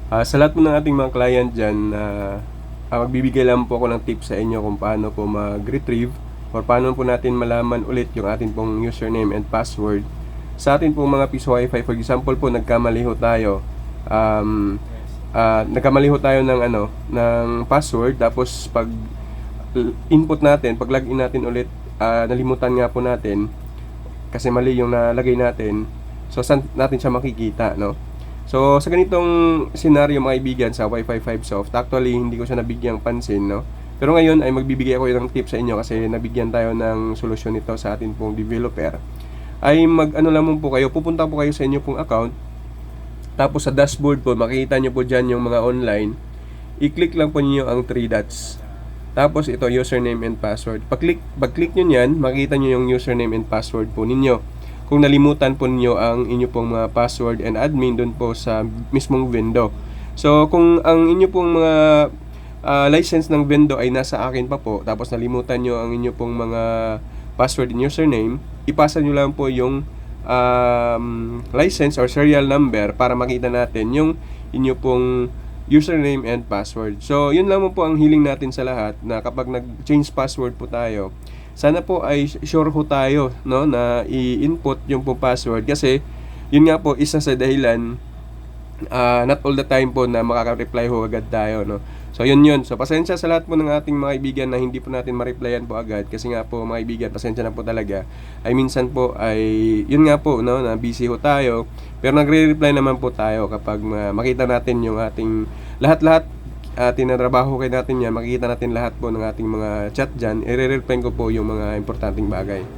Sa lahat po ng ating mga client dyan, magbibigay lang po ako ng tips sa inyo kung paano po mag-retrieve or paano po natin malaman ulit yung ating pong username and password sa ating pong mga Piso Wi-Fi. For example po, nagkamali ho tayo. Nagkamali ho tayo ng ng password, tapos pag input natin, pag login natin ulit, nalimutan nga po natin kasi mali yung nalagay natin. So saan natin siya makikita, no? So sa ganitong scenario mga kaibigan, sa Wi-Fi 5 Soft, actually hindi ko siya nabigyang pansin, no? Pero ngayon ay magbibigay ako ng tips sa inyo kasi nabigyan tayo ng solusyon nito sa atin pong developer. Ay lamang po kayo, pupunta po kayo sa inyo pong account, tapos sa dashboard po makikita nyo po dyan yung mga online. I-click lang po niyo ang 3 dots, tapos ito username and password. Pag-click nyo yan, makikita nyo yung username and password po ninyo. Kung nalimutan po ninyo ang inyo pong mga password and admin doon po sa mismong window. So kung ang inyo pong mga license ng vendor ay nasa akin pa po, tapos nalimutan nyo ang inyo pong mga password and username, ipasa nyo lang po yung license or serial number para makita natin yung inyo pong username and password. So yun lang po ang hiling natin sa lahat, na kapag nag-change password po tayo, sana po ay sure ho tayo, no, na i-input yung po password, kasi yun nga po isa sa dahilan, not all the time po na makaka-reply ho agad tayo, no. So yun. So pasensya sa lahat po ng ating mga kaibigan na hindi po natin ma-replyan po agad, kasi nga po mga kaibigan, pasensya na po talaga. Ay minsan po ay yun nga po, no, na busy ho tayo, pero nagre-reply naman po tayo kapag makita natin yung ating lahat-lahat. Tinatrabaho kayo natin yan, makikita natin lahat po ng ating mga chat dyan. I-reply ko po yung mga importanteng bagay.